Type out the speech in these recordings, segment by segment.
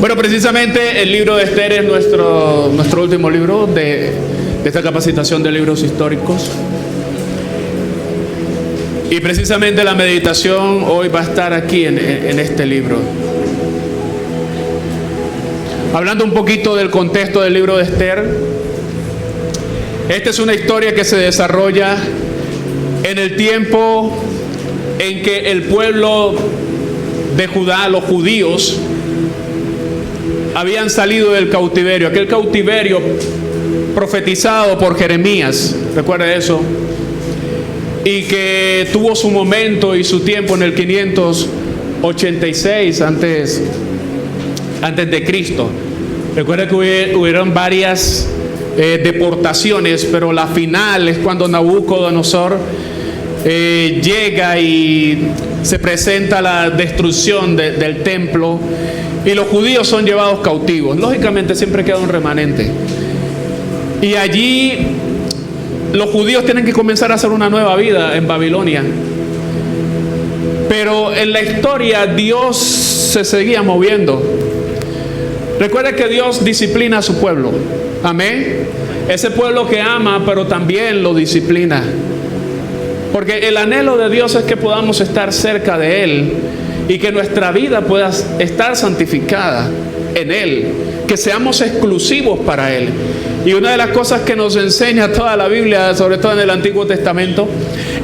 Bueno, precisamente el libro de Esther es nuestro último libro de esta capacitación de libros históricos. Y precisamente la meditación hoy va a estar aquí en este libro. Hablando un poquito del contexto del libro de Esther. Esta es una historia que se desarrolla en el tiempo en que el pueblo de Judá, los judíos, habían salido del cautiverio, aquel cautiverio profetizado por Jeremías, recuerda eso, y que tuvo su momento y su tiempo en el 586 antes de Cristo. Recuerda que hubieron varias deportaciones, pero la final es cuando Nabucodonosor llega y se presenta la destrucción del templo y los judíos son llevados cautivos. Lógicamente siempre queda un remanente, y allí los judíos tienen que comenzar a hacer una nueva vida en Babilonia. Pero en la historia Dios se seguía moviendo. Recuerda que Dios disciplina a su pueblo. Amén. Ese pueblo que ama, pero también lo disciplina. Porque el anhelo de Dios es que podamos estar cerca de Él y que nuestra vida pueda estar santificada en Él, que seamos exclusivos para Él. Y una de las cosas que nos enseña toda la Biblia, sobre todo en el Antiguo Testamento,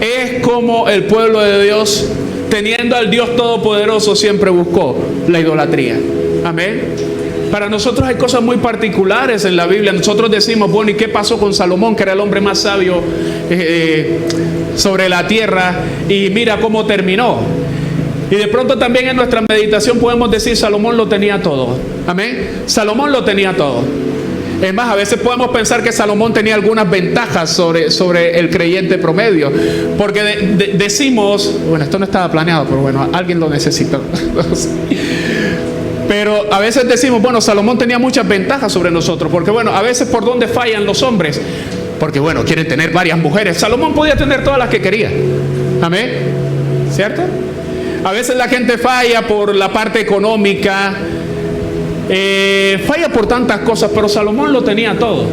es cómo el pueblo de Dios, teniendo al Dios Todopoderoso, siempre buscó la idolatría. Amén. Para nosotros hay cosas muy particulares en la Biblia. Nosotros decimos, bueno, ¿y qué pasó con Salomón, que era el hombre más sabio sobre la tierra? Y mira cómo terminó. Y de pronto también en nuestra meditación podemos decir, Salomón lo tenía todo. Amén. Salomón lo tenía todo. Es más, a veces podemos pensar que Salomón tenía algunas ventajas sobre el creyente promedio. Porque decimos, bueno, esto no estaba planeado, pero bueno, alguien lo necesitó. Pero a veces decimos, bueno, Salomón tenía muchas ventajas sobre nosotros. Porque bueno, a veces por dónde fallan los hombres. Porque bueno, quieren tener varias mujeres. Salomón podía tener todas las que quería. Amén. ¿Cierto? A veces la gente falla por la parte económica. Falla por tantas cosas, pero Salomón lo tenía todo.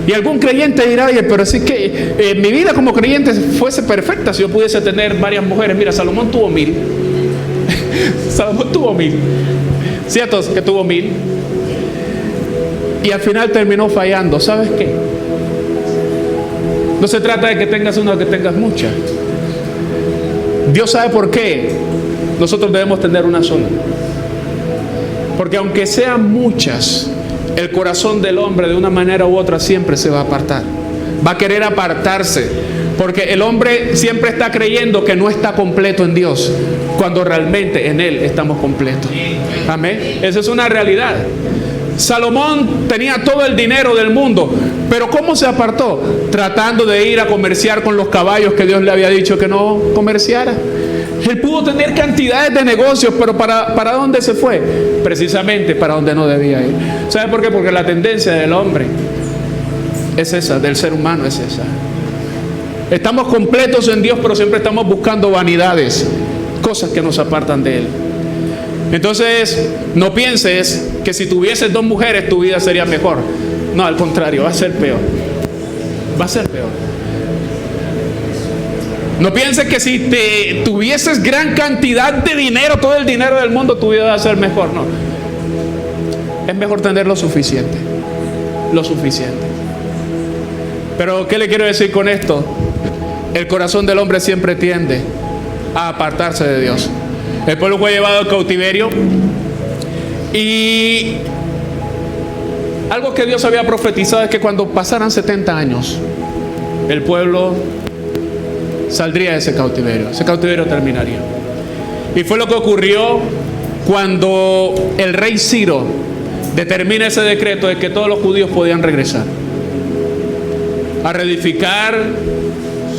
Y algún creyente dirá, oye, pero así que mi vida como creyente fuese perfecta si yo pudiese tener varias mujeres. Mira, Salomón tuvo 1000. Salomón tuvo 1000. ¿Cierto que tuvo 1000? Y al final terminó fallando. ¿Sabes qué? No se trata de que tengas una o que tengas muchas. Dios sabe por qué nosotros debemos tener una sola. Porque aunque sean muchas, el corazón del hombre de una manera u otra siempre se va a apartar. Va a querer apartarse. Porque el hombre siempre está creyendo que no está completo en Dios, cuando realmente en Él estamos completos. Amén. Esa es una realidad. Salomón tenía todo el dinero del mundo, pero ¿cómo se apartó? Tratando de ir a comerciar con los caballos que Dios le había dicho que no comerciara. Él pudo tener cantidades de negocios, pero ¿para dónde se fue? Precisamente para donde no debía ir. ¿Sabe por qué? Porque la tendencia del hombre es esa, del ser humano es esa. Estamos completos en Dios, pero siempre estamos buscando vanidades, cosas que nos apartan de Él. Entonces, no pienses que si tuvieses 2 mujeres tu vida sería mejor. No, al contrario, va a ser peor. Va a ser peor. No pienses que si te tuvieses gran cantidad de dinero, todo el dinero del mundo, tu vida va a ser mejor. No. Es mejor tener lo suficiente. Lo suficiente. Pero, ¿qué le quiero decir con esto? El corazón del hombre siempre tiende a apartarse de Dios. El pueblo fue llevado al cautiverio. Y algo que Dios había profetizado es que cuando pasaran 70 años, el pueblo saldría de ese cautiverio. Ese cautiverio terminaría. Y fue lo que ocurrió cuando el rey Ciro determina ese decreto de que todos los judíos podían regresar a reedificar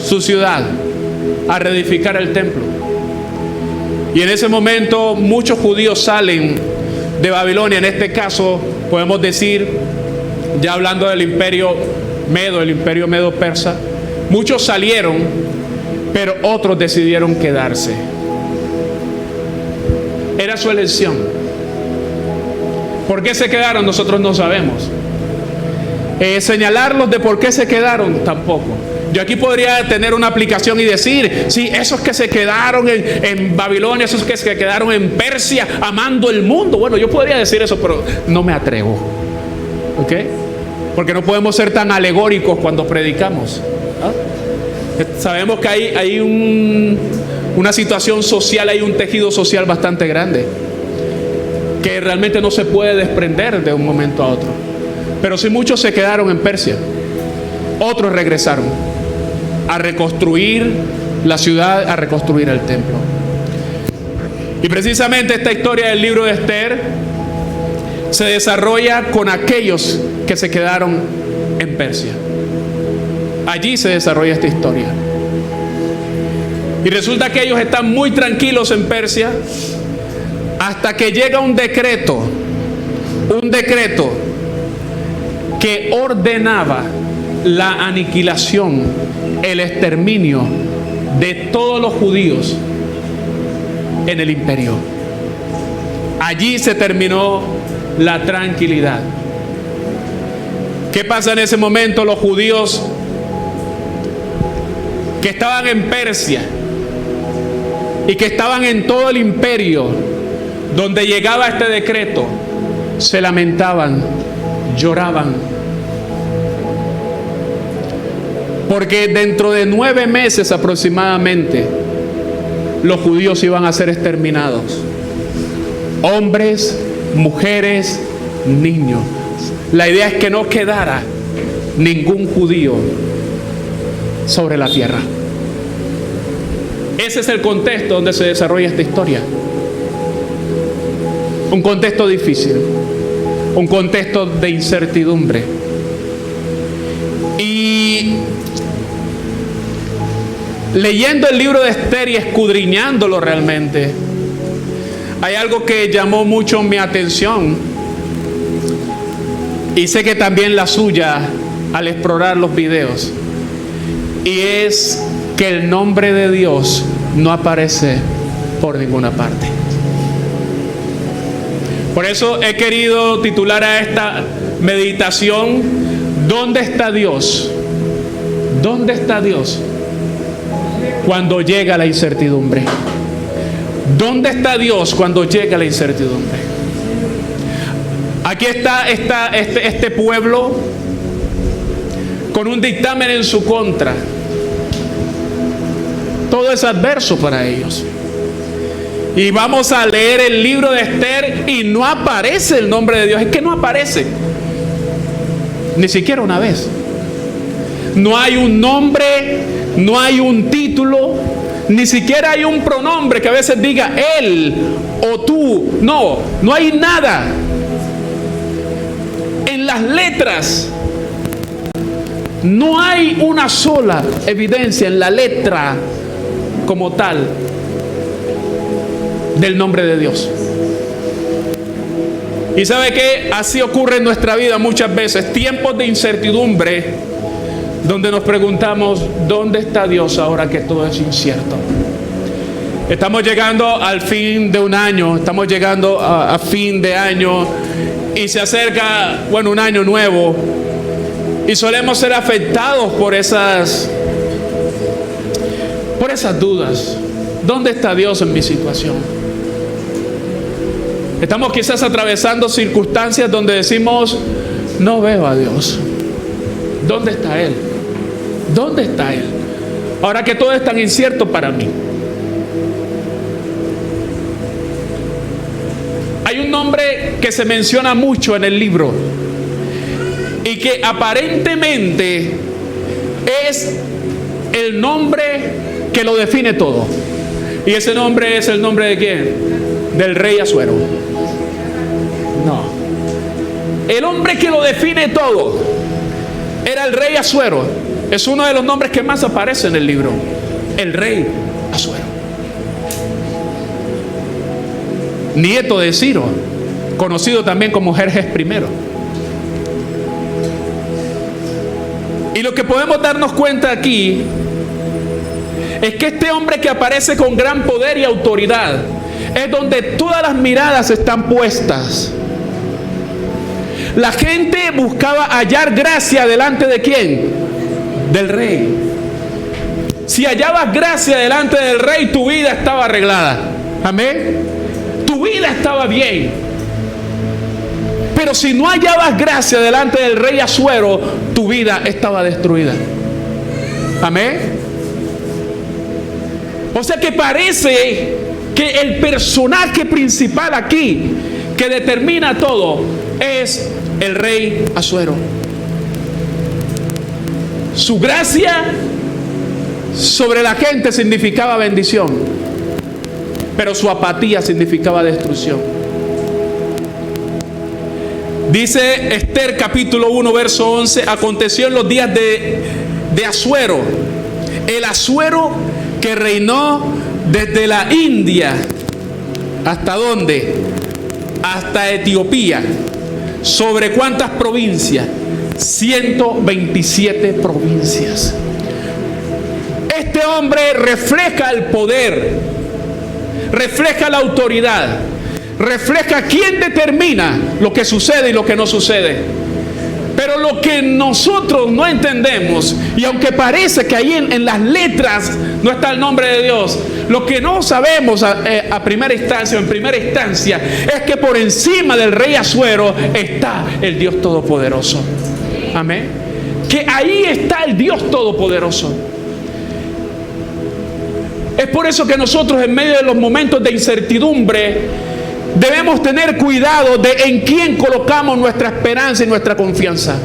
su ciudad, a reedificar el templo. Y en ese momento muchos judíos salen de Babilonia. En este caso podemos decir, ya hablando del imperio medo, el imperio medo persa, muchos salieron, pero otros decidieron quedarse. Era su elección. ¿Por qué se quedaron? Nosotros no sabemos. Señalarlos de por qué se quedaron, tampoco. Yo aquí podría tener una aplicación y decir, sí, esos que se quedaron en Babilonia, esos que se quedaron en Persia amando el mundo. Bueno, yo podría decir eso, pero no me atrevo. ¿Ok? Porque no podemos ser tan alegóricos cuando predicamos. ¿Ah? Sabemos que hay una situación social, hay un tejido social bastante grande que realmente no se puede desprender de un momento a otro. Pero sí, muchos se quedaron en Persia, otros regresaron a reconstruir la ciudad, a reconstruir el templo. Y precisamente esta historia del libro de Esther se desarrolla con aquellos que se quedaron en Persia. Allí se desarrolla esta historia. Y resulta que ellos están muy tranquilos en Persia hasta que llega un decreto que ordenaba la aniquilación, el exterminio de todos los judíos en el imperio. Allí se terminó la tranquilidad. ¿Qué pasa en ese momento? Los judíos que estaban en Persia y que estaban en todo el imperio donde llegaba este decreto, se lamentaban, lloraban, porque dentro de 9 meses aproximadamente los judíos iban a ser exterminados. Hombres, mujeres, niños. La idea es que no quedara ningún judío sobre la tierra. Ese es el contexto donde se desarrolla esta historia. Un contexto difícil, un contexto de incertidumbre. Y leyendo el libro de Esther y escudriñándolo realmente, hay algo que llamó mucho mi atención, y sé que también la suya al explorar los videos, y es que el nombre de Dios no aparece por ninguna parte. Por eso he querido titular a esta meditación: ¿dónde está Dios? ¿Dónde está Dios cuando llega la incertidumbre? ¿Dónde está Dios cuando llega la incertidumbre? Aquí está este pueblo con un dictamen en su contra. Todo es adverso para ellos. Y vamos a leer el libro de Esther y no aparece el nombre de Dios. Es que no aparece. Ni siquiera una vez. No hay un nombre, no hay un título, ni siquiera hay un pronombre que a veces diga él o tú. No, no hay nada. En las letras no hay una sola evidencia en la letra como tal del nombre de Dios. Y ¿sabe qué? Así ocurre en nuestra vida muchas veces. Tiempos de incertidumbre donde nos preguntamos, ¿dónde está Dios ahora que todo es incierto? Estamos llegando al fin de un año, estamos llegando a fin de año y se acerca, un año nuevo, y solemos ser afectados por esas dudas. ¿Dónde está Dios en mi situación? Estamos quizás atravesando circunstancias donde decimos, no veo a Dios. ¿Dónde está Él? ¿Dónde está Él? Ahora que todo es tan incierto para mí. Hay un nombre que se menciona mucho en el libro y que aparentemente es el nombre que lo define todo. Y ese nombre es el nombre de ¿quién? Del rey Asuero. No. El hombre que lo define todo era el rey Asuero. Es uno de los nombres que más aparece en el libro. El rey Asuero. Nieto de Ciro, conocido también como Jerjes I. Y lo que podemos darnos cuenta aquí es que este hombre que aparece con gran poder y autoridad es donde todas las miradas están puestas. La gente buscaba hallar gracia delante de ¿quién? Del rey. Si hallabas gracia delante del rey, tu vida estaba arreglada. Amén. Tu vida estaba bien. Pero si no hallabas gracia delante del rey Asuero, tu vida estaba destruida. Amén. O sea que parece que el personaje principal aquí, que determina todo, es el rey Asuero. Su gracia sobre la gente significaba bendición, pero su apatía significaba destrucción. Dice Esther capítulo 1 verso 11: aconteció en los días de Asuero, el Asuero que reinó desde la India, ¿hasta dónde? Hasta Etiopía. ¿Sobre cuántas provincias? 127 provincias. Este hombre refleja el poder, refleja la autoridad, refleja quién determina lo que sucede y lo que no sucede. Pero lo que nosotros no entendemos, y aunque parece que ahí en las letras no está el nombre de Dios, lo que no sabemos a primera instancia o en primera instancia es que por encima del rey Asuero está el Dios Todopoderoso. Amén. Que ahí está el Dios Todopoderoso. Es por eso que nosotros, en medio de los momentos de incertidumbre, debemos tener cuidado de en quién colocamos nuestra esperanza y nuestra confianza.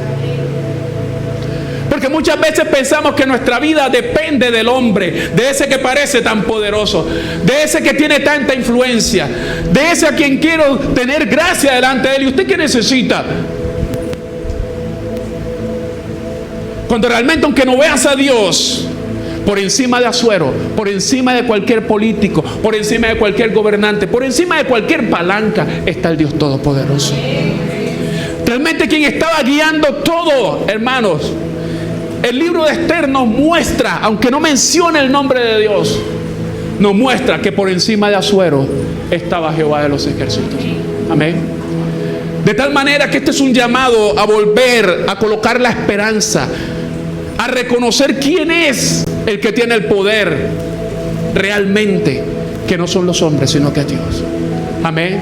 Porque muchas veces pensamos que nuestra vida depende del hombre, de ese que parece tan poderoso, de ese que tiene tanta influencia, de ese a quien quiero tener gracia delante de él. ¿Y usted qué necesita? Cuando realmente, aunque no veas a Dios, por encima de Asuero, por encima de cualquier político, por encima de cualquier gobernante, por encima de cualquier palanca, está el Dios Todopoderoso. Realmente quien estaba guiando todo, hermanos, el libro de Esther nos muestra, aunque no menciona el nombre de Dios, nos muestra que por encima de Asuero estaba Jehová de los ejércitos. Amén. De tal manera que este es un llamado a volver a colocar la esperanza, a reconocer quién es el que tiene el poder realmente, que no son los hombres, sino que es Dios. Amén.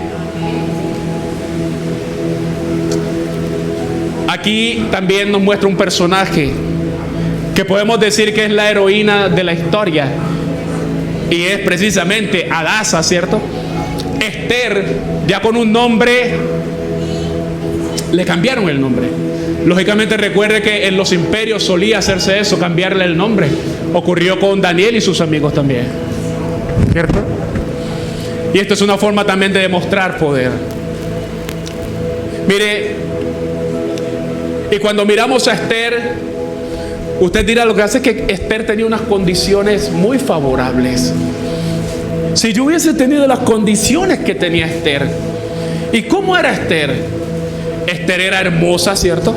Aquí también nos muestra un personaje que podemos decir que es la heroína de la historia, y es precisamente Hadasa, ¿cierto? Esther, ya con un nombre, le cambiaron el nombre. Lógicamente recuerde que en los imperios solía hacerse eso, cambiarle el nombre. Ocurrió con Daniel y sus amigos también, ¿cierto? Y esto es una forma también de demostrar poder. Mire, y cuando miramos a Esther, usted dirá, lo que hace es que Esther tenía unas condiciones muy favorables. Si yo hubiese tenido las condiciones que tenía Esther. ¿Y cómo era Esther? Esther era hermosa, ¿cierto?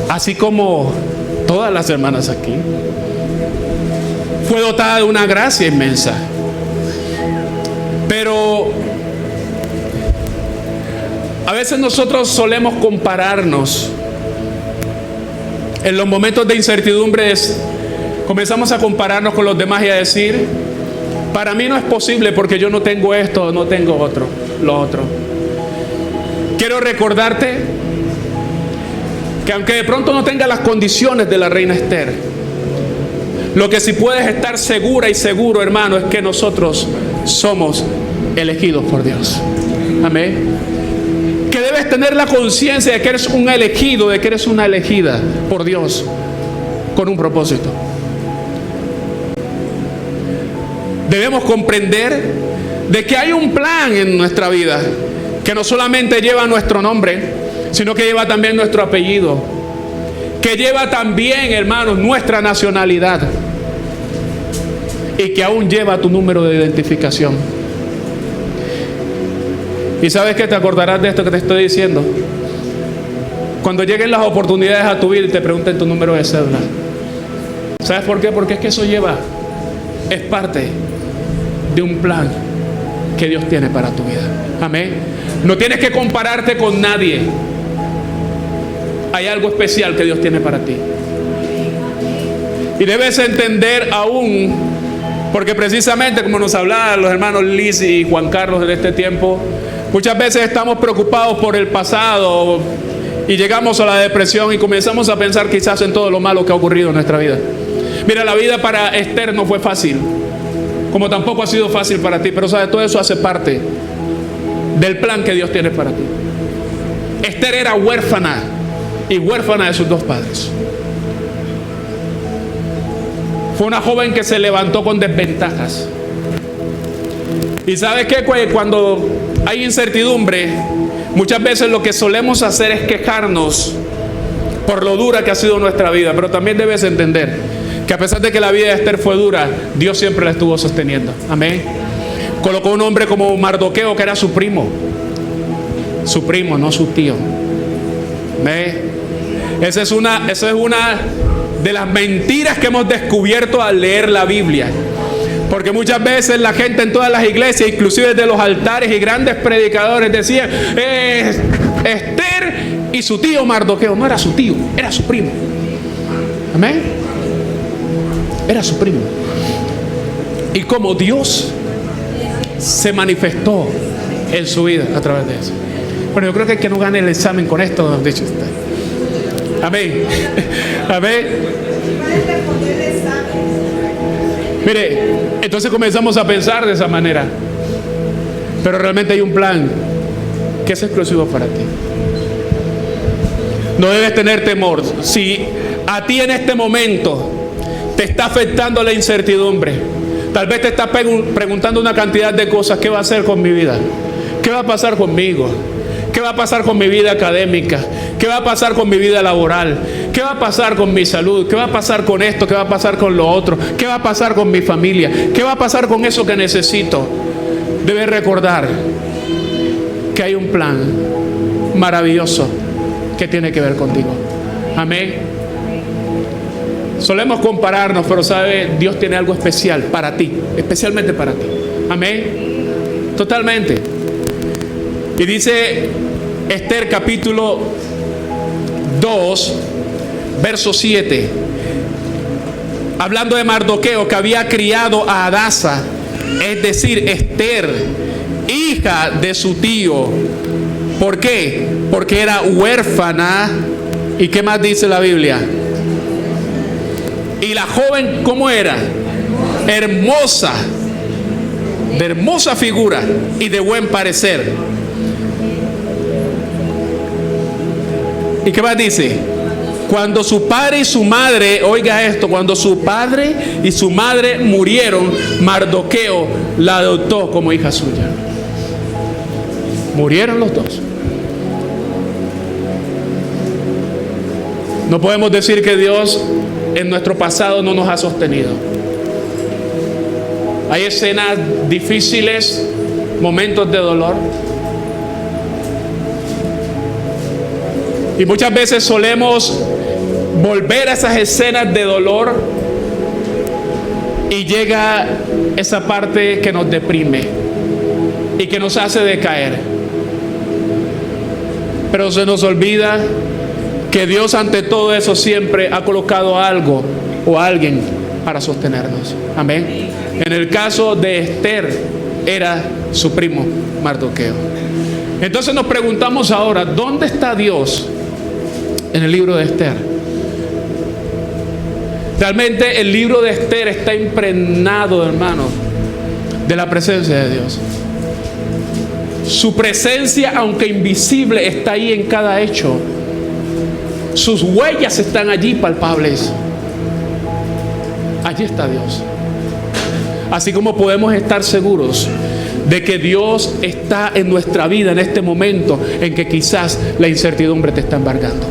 Así como todas las hermanas aquí. Fue dotada de una gracia inmensa. Pero a veces nosotros solemos compararnos. En los momentos de incertidumbre comenzamos a compararnos con los demás y a decir: para mí no es posible porque yo no tengo esto, no tengo lo otro. Quiero recordarte que aunque de pronto no tenga las condiciones de la reina Esther, lo que sí puedes estar segura y seguro, hermano, es que nosotros somos elegidos por Dios. Amén. Que debes tener la conciencia de que eres un elegido, de que eres una elegida por Dios con un propósito. Debemos comprender de que hay un plan en nuestra vida que no solamente lleva nuestro nombre, sino que lleva también nuestro apellido, que lleva también, hermanos, nuestra nacionalidad, y que aún lleva tu número de identificación. Y sabes que te acordarás de esto que te estoy diciendo cuando lleguen las oportunidades a tu vida y te pregunten tu número de cédula. ¿Sabes por qué? Porque es que eso es parte de un plan que Dios tiene para tu vida. Amén. No tienes que compararte con nadie. hay algo especial que Dios tiene para ti. Y debes entender aún, porque precisamente como nos hablaban los hermanos Liz y Juan Carlos en este tiempo, muchas veces estamos preocupados por el pasado y llegamos a la depresión y comenzamos a pensar quizás en todo lo malo que ha ocurrido en nuestra vida. Mira, la vida para Esther no fue fácil, como tampoco ha sido fácil para ti, pero sabes, todo eso hace parte del plan que Dios tiene para ti. Esther era huérfana y huérfana de sus dos padres. Fue una joven que se levantó con desventajas. Y ¿sabes qué? Cuando hay incertidumbre, muchas veces lo que solemos hacer es quejarnos por lo dura que ha sido nuestra vida. Pero también debes entender que a pesar de que la vida de Esther fue dura, Dios siempre la estuvo sosteniendo. Amén. Colocó un hombre como Mardoqueo, que era su primo. Su primo, no su tío. ¿Ve? Esa es una de las mentiras que hemos descubierto al leer la Biblia. Porque muchas veces la gente en todas las iglesias, inclusive de los altares y grandes predicadores, decían Esther y su tío Mardoqueo. No era su tío, era su primo. Amén. Era su primo. Y como Dios se manifestó en su vida a través de eso. Bueno, yo creo que el que no gane el examen con esto, dicho está. Amén. Amén. Mire, entonces comenzamos a pensar de esa manera. Pero realmente hay un plan que es exclusivo para ti. No debes tener temor. Si a ti en este momento te está afectando la incertidumbre, tal vez te estás preguntando una cantidad de cosas. ¿Qué va a hacer con mi vida? ¿Qué va a pasar conmigo? ¿Qué va a pasar con mi vida académica? ¿Qué va a pasar con mi vida laboral? ¿Qué va a pasar con mi salud? ¿Qué va a pasar con esto? ¿Qué va a pasar con lo otro? ¿Qué va a pasar con mi familia? ¿Qué va a pasar con eso que necesito? Debes recordar que hay un plan maravilloso que tiene que ver contigo. Amén. Solemos compararnos, pero sabe, Dios tiene algo especial para ti, especialmente para ti. Amén. Totalmente. Y dice Esther capítulo 2, verso 7, hablando de Mardoqueo, que había criado a Hadasa, es decir, Esther, hija de su tío. ¿Por qué? Porque era huérfana. ¿Y qué más dice la Biblia? Y la joven, ¿cómo era? Hermosa, de hermosa figura y de buen parecer. ¿Y qué más dice? Cuando su padre y su madre, oiga esto, cuando su padre y su madre murieron, Mardoqueo la adoptó como hija suya. Murieron los dos. No podemos decir que Dios en nuestro pasado no nos ha sostenido. Hay escenas difíciles, momentos de dolor. Y muchas veces solemos volver a esas escenas de dolor y llega esa parte que nos deprime y que nos hace decaer. Pero se nos olvida que Dios ante todo eso siempre ha colocado algo o alguien para sostenernos. Amén. En el caso de Esther era su primo Mardoqueo. Entonces nos preguntamos ahora, ¿dónde está Dios en el libro de Esther? Realmente el libro de Esther está impregnado, hermanos, de la presencia de Dios. Su presencia, aunque invisible, está ahí en cada hecho. Sus huellas están allí palpables. Allí está Dios. Así como podemos estar seguros de que Dios está en nuestra vida en este momento en que quizás la incertidumbre te está embargando.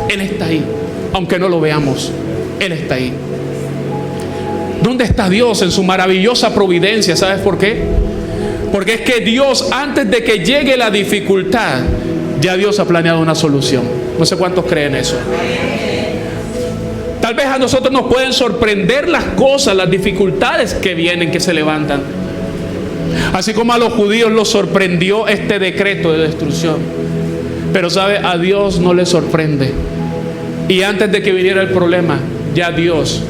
Él está ahí, aunque no lo veamos. Él está ahí. ¿Dónde está Dios en su maravillosa providencia? ¿Sabes por qué? Porque es que Dios, antes de que llegue la dificultad, ya Dios ha planeado una solución. No sé cuántos creen eso. Tal vez a nosotros nos pueden sorprender las cosas, las dificultades que vienen, que se levantan. Así como a los judíos los sorprendió este decreto de destrucción. Pero sabe, a Dios no le sorprende. Y antes de que viniera el problema, ya Dios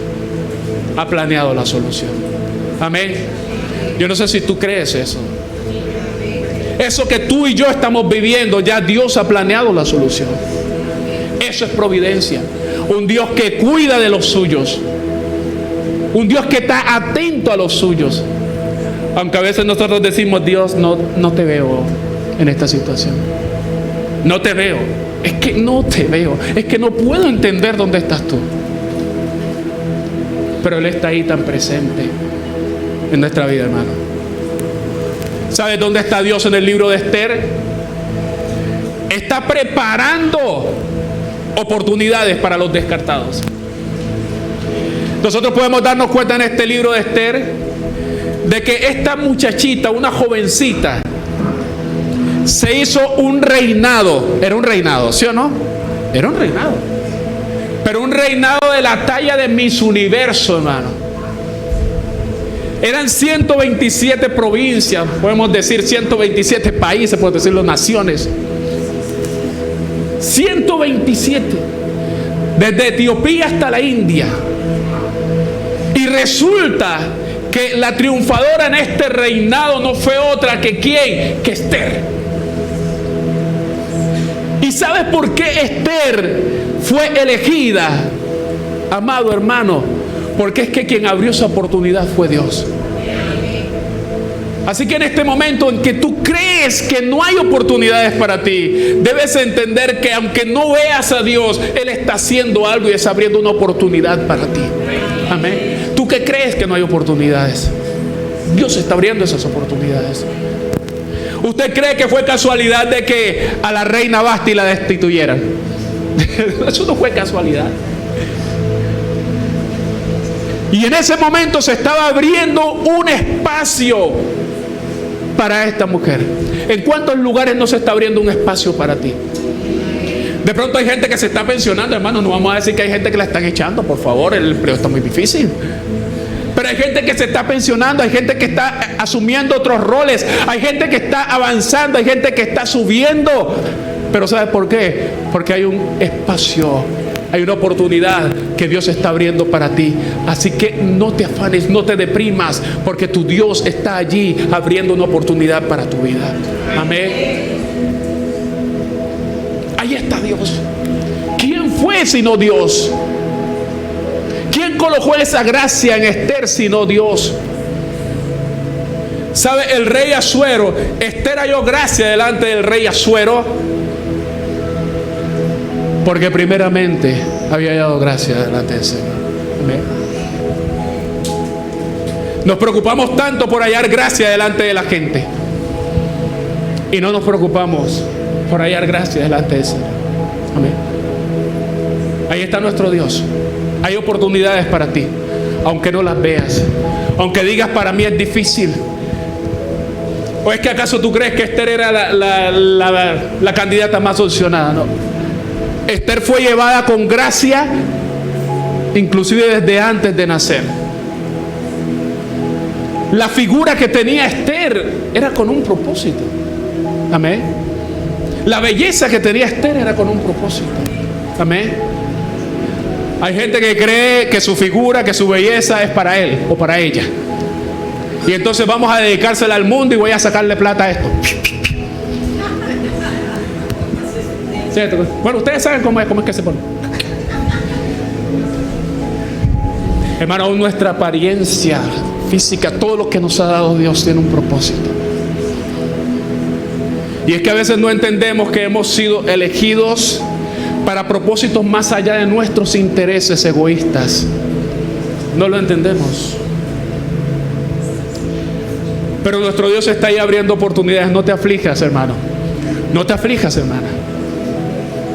ha planeado la solución. Amén. Yo no sé si tú crees eso. Eso que tú y yo estamos viviendo, ya Dios ha planeado la solución. Eso es providencia. Un Dios que cuida de los suyos. Un Dios que está atento a los suyos. Aunque a veces nosotros decimos, Dios, no te veo en esta situación. No te veo. Es que no te veo. Es que no puedo entender dónde estás tú. Pero Él está ahí tan presente en nuestra vida, hermano. ¿Sabes dónde está Dios en el libro de Esther? Está preparando oportunidades para los descartados. Nosotros podemos darnos cuenta en este libro de Esther de que esta muchachita, una jovencita, se hizo un reinado. Era un reinado, ¿sí o no? Era un reinado. Pero un reinado de la talla de Miss Universo, hermano. Eran 127 provincias, podemos decir 127 países, podemos decirlo naciones. 127. Desde Etiopía hasta la India. Y resulta que la triunfadora en este reinado no fue otra que ¿quién? Que Esther. ¿Y sabes por qué Esther fue elegida? Amado hermano, porque es que quien abrió esa oportunidad fue Dios. Así que en este momento en que tú crees que no hay oportunidades para ti, debes entender que aunque no veas a Dios, Él está haciendo algo y está abriendo una oportunidad para ti. Amén. ¿Tú qué crees que no hay oportunidades? Dios está abriendo esas oportunidades. ¿Usted cree que fue casualidad de que a la reina Basti la destituyeran? Eso no fue casualidad. Y en ese momento se estaba abriendo un espacio para esta mujer. ¿En cuántos lugares no se está abriendo un espacio para ti? De pronto hay gente que se está pensionando, hermano. No vamos a decir que hay gente que la están echando, por favor, el empleo está muy difícil. Pero hay gente que se está pensionando, hay gente que está asumiendo otros roles, hay gente que está avanzando, hay gente que está subiendo. Pero ¿sabes por qué? Porque hay un espacio, hay una oportunidad que Dios está abriendo para ti. Así que no te afanes, no te deprimas, porque tu Dios está allí abriendo una oportunidad para tu vida. Amén. Ahí está Dios. ¿Quién fue sino Dios? ¿Quién colocó esa gracia en Esther sino Dios? ¿Sabe? El rey Asuero, Esther halló gracia delante del rey Asuero porque primeramente había hallado gracia delante del Señor. Amén. Nos preocupamos tanto por hallar gracia delante de la gente y no nos preocupamos por hallar gracia delante del Señor. Amén. Ahí está nuestro Dios. Hay oportunidades para ti, aunque no las veas, aunque digas para mí es difícil. ¿O es que acaso tú crees que Esther era la candidata más opcionada? No. Esther fue llevada con gracia, inclusive desde antes de nacer. La figura que tenía Esther era con un propósito. Amén. La belleza que tenía Esther era con un propósito. Amén. Hay gente que cree que su figura, que su belleza es para él o para ella. Y entonces vamos a dedicársela al mundo y voy a sacarle plata a esto. ¿Cierto? Bueno, ustedes saben cómo es que se pone. Hermano, aún nuestra apariencia física, todo lo que nos ha dado Dios tiene un propósito. Y es que a veces no entendemos que hemos sido elegidos para propósitos más allá de nuestros intereses egoístas. No lo entendemos. Pero nuestro Dios está ahí abriendo oportunidades. No te aflijas, hermano. No te aflijas, hermana.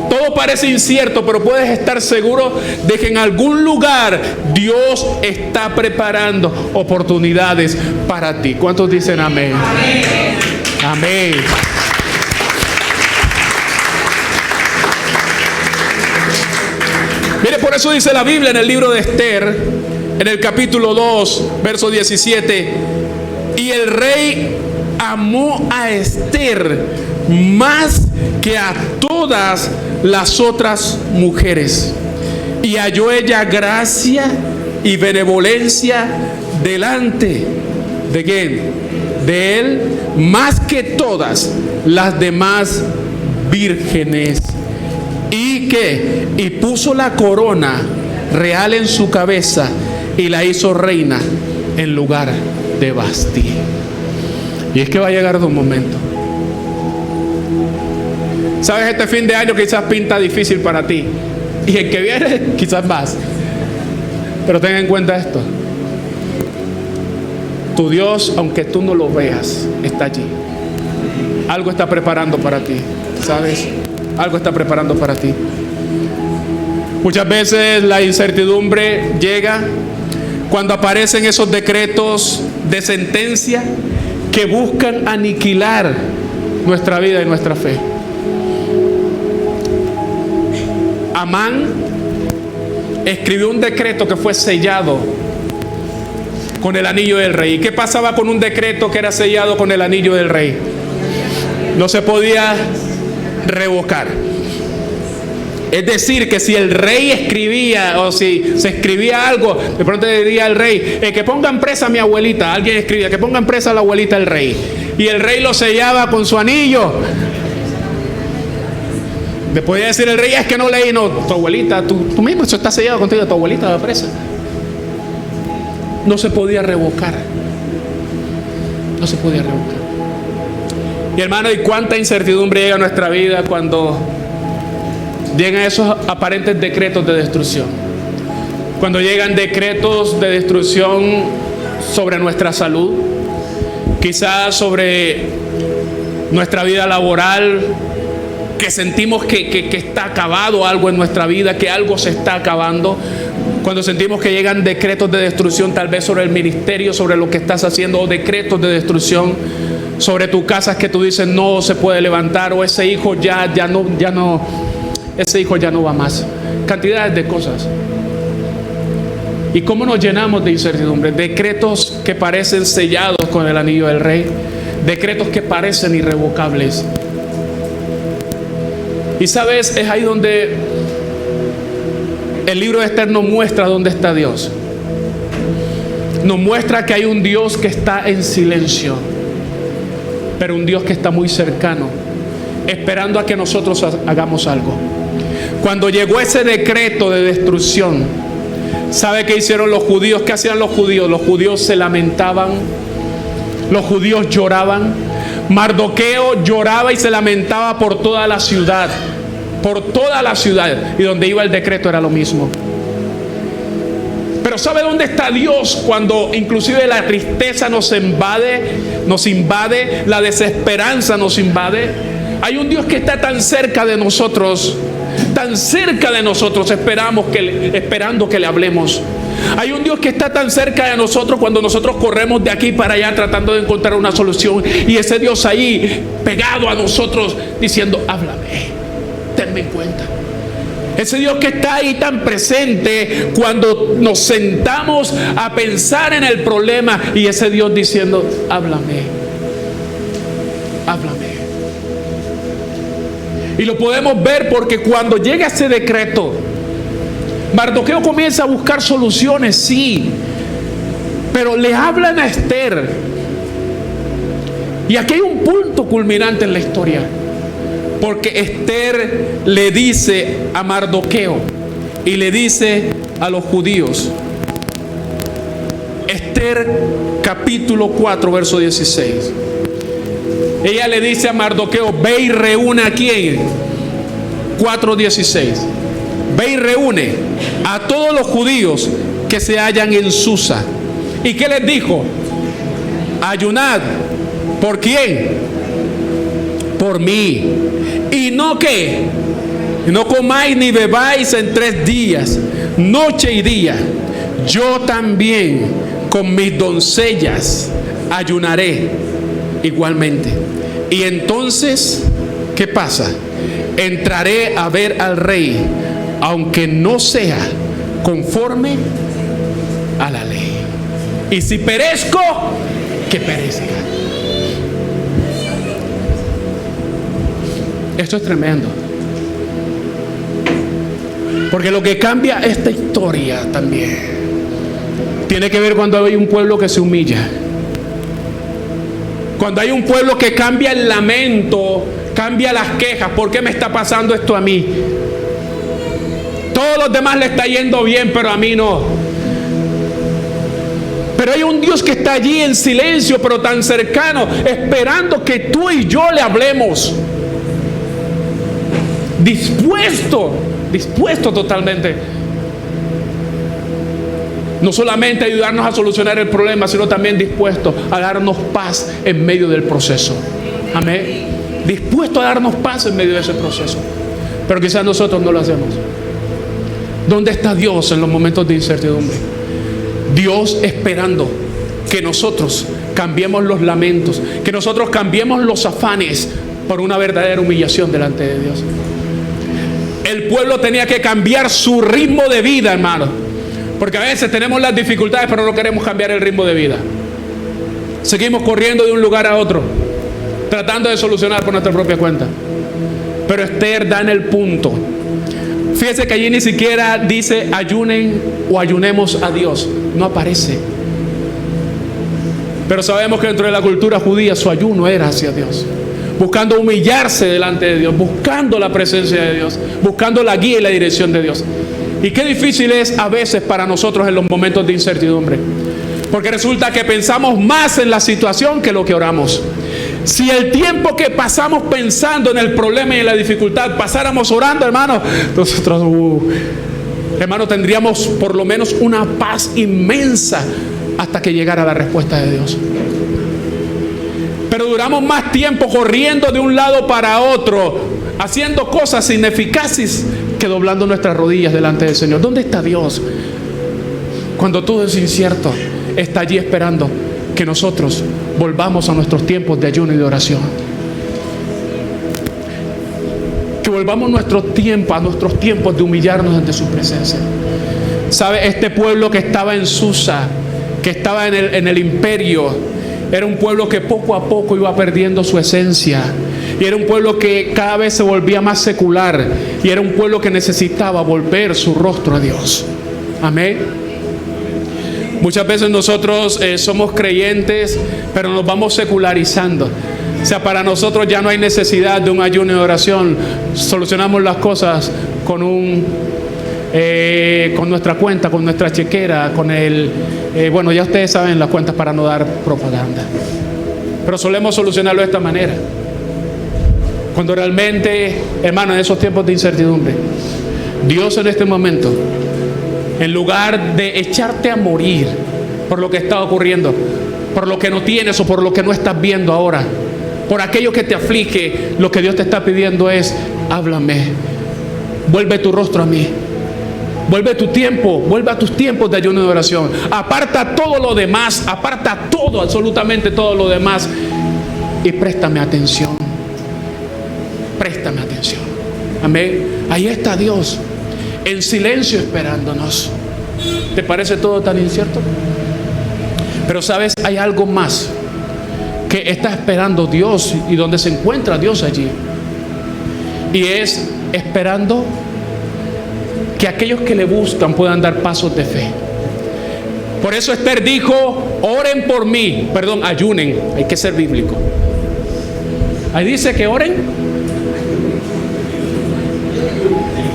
Todo parece incierto, pero puedes estar seguro de que en algún lugar Dios está preparando oportunidades para ti. ¿Cuántos dicen amén? Amén. Amén. Mire, por eso dice la Biblia en el libro de Esther, en el capítulo 2, verso 17: y el rey amó a Esther más que a todas las otras mujeres, y halló ella gracia y benevolencia delante de quién, de él, más que todas las demás vírgenes. Y puso la corona real en su cabeza y la hizo reina en lugar de Vasti. Y es que va a llegar un momento. Sabes, este fin de año quizás pinta difícil para ti, y el que viene quizás más. Pero ten en cuenta esto: tu Dios, aunque tú no lo veas, está allí. Algo está preparando para ti, ¿sabes? Algo está preparando para ti. Muchas veces la incertidumbre llega cuando aparecen esos decretos de sentencia que buscan aniquilar nuestra vida y nuestra fe. Amán escribió un decreto que fue sellado con el anillo del rey. ¿Y qué pasaba con un decreto que era sellado con el anillo del rey? No se podía revocar. Es decir, que si el rey escribía, o si se escribía algo, de pronto le diría al rey, que pongan presa a mi abuelita. Alguien escribía, que pongan presa a la abuelita del rey, y el rey lo sellaba con su anillo. Le podía decir el rey, es que no leí. No, tu abuelita, tú mismo, eso está sellado contigo, tu abuelita va presa. No se podía revocar. No se podía revocar. Y hermano, ¿y cuánta incertidumbre llega a nuestra vida cuando llegan esos aparentes decretos de destrucción? Cuando llegan decretos de destrucción sobre nuestra salud, quizás sobre nuestra vida laboral, que sentimos que está acabado algo en nuestra vida, que algo se está acabando. Cuando sentimos que llegan decretos de destrucción, tal vez sobre el ministerio, sobre lo que estás haciendo, o decretos de destrucción sobre tu casa, que tú dices no se puede levantar, o ese hijo ya no, ese hijo ya no va más. Cantidades de cosas. ¿Y cómo nos llenamos de incertidumbre? Decretos que parecen sellados con el anillo del rey, decretos que parecen irrevocables. Y sabes, es ahí donde el libro de Esther nos muestra dónde está Dios. Nos muestra que hay un Dios que está en silencio, pero un Dios que está muy cercano, esperando a que nosotros hagamos algo. Cuando llegó ese decreto de destrucción, ¿sabe qué hicieron los judíos? ¿Qué hacían los judíos? Los judíos se lamentaban, los judíos lloraban. Mardoqueo lloraba y se lamentaba por toda la ciudad, y donde iba el decreto era lo mismo. Pero ¿sabe dónde está Dios cuando inclusive la tristeza nos invade, la desesperanza nos invade? Hay un Dios que está tan cerca de nosotros, esperando que le hablemos. Hay un Dios que está tan cerca de nosotros cuando nosotros corremos de aquí para allá tratando de encontrar una solución, y ese Dios ahí pegado a nosotros diciendo, háblame, tenme en cuenta. Ese Dios que está ahí tan presente cuando nos sentamos a pensar en el problema, y ese Dios diciendo, háblame, háblame. Y lo podemos ver porque cuando llega ese decreto, Mardoqueo comienza a buscar soluciones, sí, pero le hablan a Esther. Y aquí hay un punto culminante en la historia, porque Esther le dice a Mardoqueo y le dice a los judíos. Esther capítulo 4 verso 16. Ella le dice a Mardoqueo, ve y reúne a quién. 4:16. Ve y reúne a todos los judíos que se hallan en Susa. ¿Y qué les dijo? Ayunad. ¿Por quién? Por mí. Y no que no comáis ni bebáis en 3 días, noche y día. Yo también con mis doncellas ayunaré igualmente. Y entonces, ¿qué pasa? Entraré a ver al rey, aunque no sea conforme a la ley. Y si perezco, que perezca. Esto es tremendo. Porque lo que cambia esta historia también tiene que ver cuando hay un pueblo que se humilla. Cuando hay un pueblo que cambia el lamento, cambia las quejas. ¿Por qué me está pasando esto a mí? Todos los demás le está yendo bien, pero a mí no. Pero hay un Dios que está allí en silencio, pero tan cercano, esperando que tú y yo le hablemos. Dispuesto totalmente. No solamente ayudarnos a solucionar el problema, sino también dispuesto a darnos paz en medio del proceso. Amén. Dispuesto a darnos paz en medio de ese proceso. Pero quizás nosotros no lo hacemos. ¿Dónde está Dios en los momentos de incertidumbre? Dios esperando que nosotros cambiemos los lamentos, que nosotros cambiemos los afanes por una verdadera humillación delante de Dios. El pueblo tenía que cambiar su ritmo de vida, hermano. Porque a veces tenemos las dificultades, pero no queremos cambiar el ritmo de vida. Seguimos corriendo de un lugar a otro, tratando de solucionar por nuestra propia cuenta. Pero Esther da en el punto. Fíjese que allí ni siquiera dice ayunen o ayunemos a Dios. No aparece. Pero sabemos que dentro de la cultura judía su ayuno era hacia Dios, buscando humillarse delante de Dios, buscando la presencia de Dios, buscando la guía y la dirección de Dios. Y qué difícil es a veces para nosotros en los momentos de incertidumbre, porque resulta que pensamos más en la situación que lo que oramos. Si el tiempo que pasamos pensando en el problema y en la dificultad pasáramos orando, hermano, nosotros hermano, tendríamos por lo menos una paz inmensa hasta que llegara la respuesta de Dios. Pero duramos más tiempo corriendo de un lado para otro, haciendo cosas ineficaces, que doblando nuestras rodillas delante del Señor. ¿Dónde está Dios? Cuando todo es incierto, está allí esperando que nosotros volvamos a nuestros tiempos de ayuno y de oración. Que volvamos a nuestros tiempos de humillarnos ante su presencia. ¿Sabe? Este pueblo que estaba en Susa, que estaba en el imperio, era un pueblo que poco a poco iba perdiendo su esencia. Y era un pueblo que cada vez se volvía más secular. Y era un pueblo que necesitaba volver su rostro a Dios. Amén. Muchas veces nosotros somos creyentes, pero nos vamos secularizando. O sea, para nosotros ya no hay necesidad de un ayuno y oración. Solucionamos las cosas con nuestra cuenta, con nuestra chequera, con bueno, ya ustedes saben las cuentas para no dar propaganda. Pero solemos solucionarlo de esta manera. Cuando realmente, hermano, en esos tiempos de incertidumbre, Dios en este momento, en lugar de echarte a morir por lo que está ocurriendo, por lo que no tienes o por lo que no estás viendo ahora, por aquello que te aflige, lo que Dios te está pidiendo es: háblame, vuelve tu rostro a mí, vuelve a tus tiempos de ayuno y de oración, aparta todo lo demás, aparta todo, absolutamente todo lo demás, y préstame atención. Préstame atención. Amén. Ahí está Dios, en silencio esperándonos. ¿Te parece todo tan incierto? Pero sabes, hay algo más que está esperando Dios y donde se encuentra Dios allí. Y es esperando que aquellos que le buscan puedan dar pasos de fe. Por eso Esther dijo: oren por mí. Perdón, ayunen. Hay que ser bíblico. Ahí dice que oren.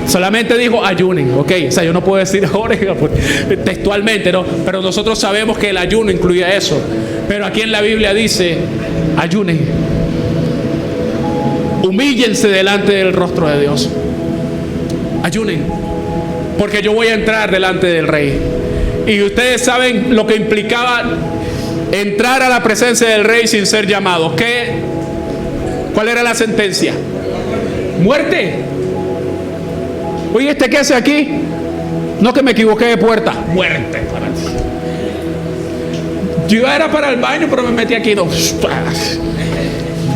Solamente dijo ayunen, ok. O sea, yo no puedo decir oren textualmente, ¿no? Pero nosotros sabemos que el ayuno incluye eso. Pero aquí en la Biblia dice: ayunen. Humíllense delante del rostro de Dios. Ayunen. Porque yo voy a entrar delante del Rey. Y ustedes saben lo que implicaba entrar a la presencia del Rey sin ser llamado. ¿Cuál era la sentencia? Muerte. Oye, ¿este qué hace aquí? No, que me equivoqué de puerta. Muerte. Yo era para el baño, pero me metí aquí. No.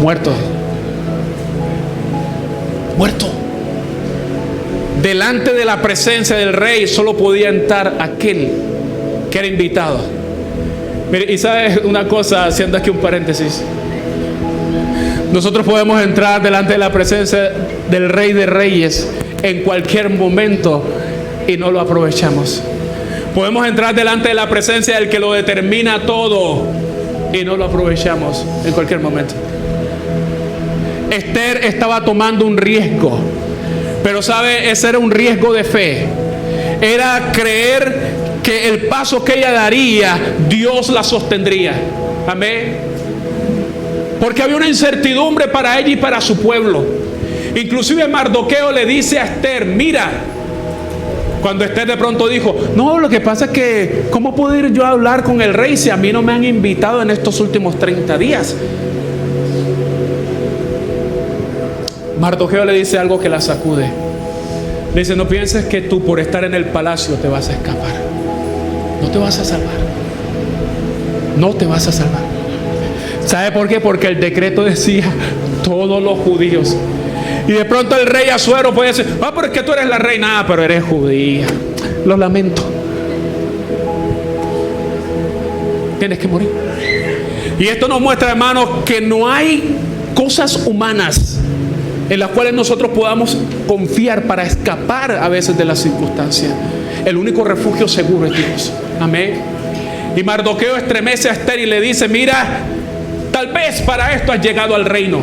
Muerto. Muerto. Delante de la presencia del Rey solo podía entrar aquel que era invitado. Mire, y sabes una cosa, haciendo aquí un paréntesis. Nosotros podemos entrar delante de la presencia del Rey de Reyes en cualquier momento y no lo aprovechamos. Podemos entrar delante de la presencia del que lo determina todo y no lo aprovechamos en cualquier momento. Esther estaba tomando un riesgo, pero sabe, ese era un riesgo de fe. Era creer que el paso que ella daría, Dios la sostendría. Amén. Porque había una incertidumbre para ella y para su pueblo. Inclusive Mardoqueo le dice a Esther, mira, cuando Esther de pronto dijo, no, lo que pasa es que ¿cómo puedo ir yo a hablar con el rey si a mí no me han invitado en estos últimos 30 días? Mardoqueo le dice algo que la sacude. Le dice, no pienses que tú por estar en el palacio te vas a escapar. No te vas a salvar. No te vas a salvar. ¿Sabe por qué? Porque el decreto decía todos los judíos. Y de pronto el rey Asuero puede decir, pero es que tú eres la reina, pero eres judía. Lo lamento. Tienes que morir. Y esto nos muestra, hermanos, que no hay cosas humanas en las cuales nosotros podamos confiar para escapar a veces de las circunstancias. El único refugio seguro es Dios. Amén. Y Mardoqueo estremece a Esther y le dice, mira, tal vez para esto has llegado al reino.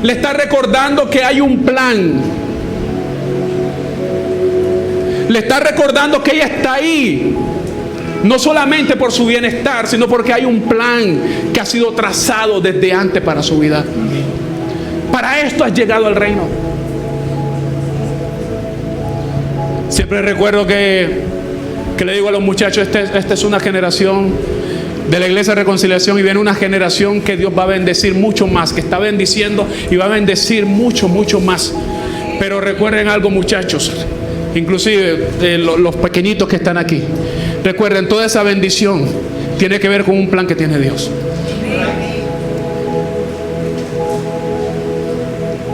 Le está recordando que hay un plan. Le está recordando que ella está ahí, no solamente por su bienestar, sino porque hay un plan que ha sido trazado desde antes para su vida. Para esto has llegado al reino. Siempre recuerdo que le digo a los muchachos, esta es una generación de la Iglesia de Reconciliación y viene una generación que Dios va a bendecir mucho más, que está bendiciendo y va a bendecir mucho, mucho más. Pero recuerden algo, muchachos, inclusive los pequeñitos que están aquí, recuerden, toda esa bendición tiene que ver con un plan que tiene Dios.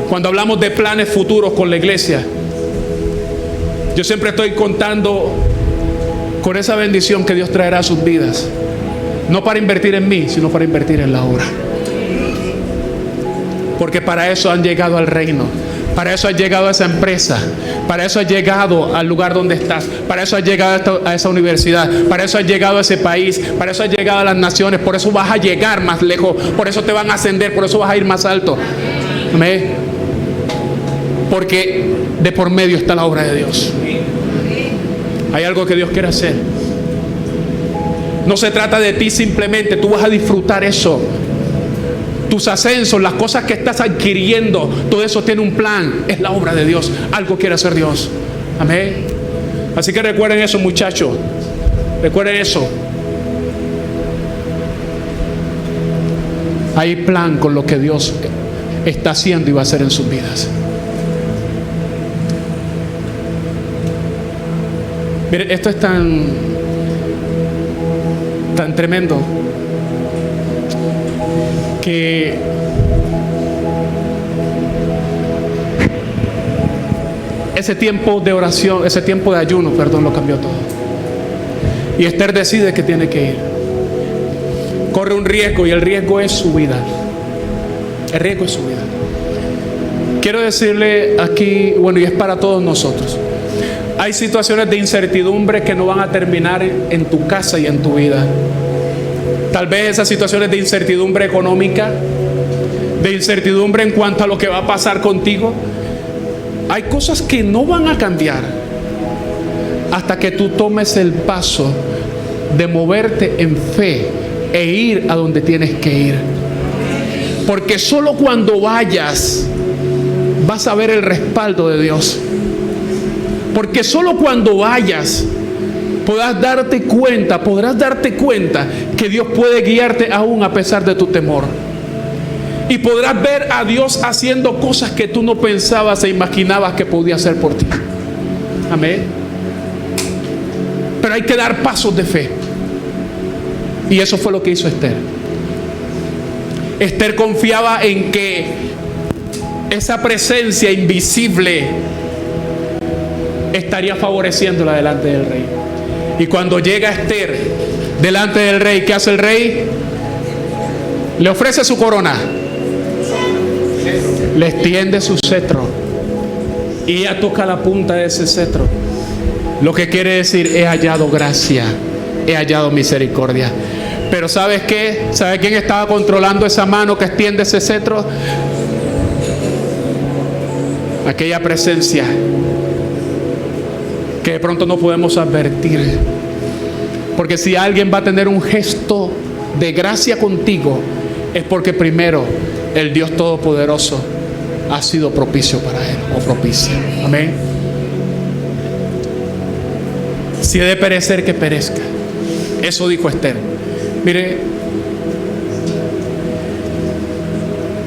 Cuando hablamos de planes futuros con la iglesia, yo siempre estoy contando con esa bendición que Dios traerá a sus vidas. No para invertir en mí, sino para invertir en la obra. Porque para eso han llegado al reino. Para eso has llegado a esa empresa. Para eso has llegado al lugar donde estás. Para eso has llegado a esa universidad. Para eso has llegado a ese país. Para eso has llegado a las naciones. Por eso vas a llegar más lejos. Por eso te van a ascender. Por eso vas a ir más alto. Amén. Porque de por medio está la obra de Dios. Hay algo que Dios quiere hacer. No se trata de ti simplemente. Tú vas a disfrutar eso. Tus ascensos, las cosas que estás adquiriendo, todo eso tiene un plan. Es la obra de Dios. Algo quiere hacer Dios. Amén. Así que recuerden eso, muchachos. Recuerden eso. Hay plan con lo que Dios está haciendo y va a hacer en sus vidas. Miren, esto es tan tremendo que ese tiempo de oración, ese tiempo de ayuno, lo cambió todo. Y Esther decide que tiene que ir. Corre un riesgo y el riesgo es su vida. El riesgo es su vida. Quiero decirle aquí, y es para todos nosotros. Hay situaciones de incertidumbre que no van a terminar en tu casa y en tu vida. Tal vez esas situaciones de incertidumbre económica, de incertidumbre en cuanto a lo que va a pasar contigo. Hay cosas que no van a cambiar hasta que tú tomes el paso de moverte en fe e ir a donde tienes que ir. Porque solo cuando vayas vas a ver el respaldo de Dios. Porque solo cuando vayas podrás darte cuenta que Dios puede guiarte aún a pesar de tu temor. Y podrás ver a Dios haciendo cosas que tú no pensabas e imaginabas que podía hacer por ti. Amén. Pero hay que dar pasos de fe. Y eso fue lo que hizo Esther. Esther confiaba en que esa presencia invisible estaría favoreciéndola delante del rey. Y cuando llega Esther delante del rey, ¿qué hace el rey? Le ofrece su corona. le extiende su cetro y ella toca la punta de ese cetro. Lo que quiere decir, he hallado gracia, he hallado misericordia. Pero ¿sabes qué? ¿Sabe quién estaba controlando esa mano que extiende ese cetro? Aquella presencia que de pronto no podemos advertir. Porque si alguien va a tener un gesto de gracia contigo, es porque primero el Dios Todopoderoso ha sido propicio para él, o propicia. Amén. Si he de perecer, que perezca. Eso dijo Esther. Mire,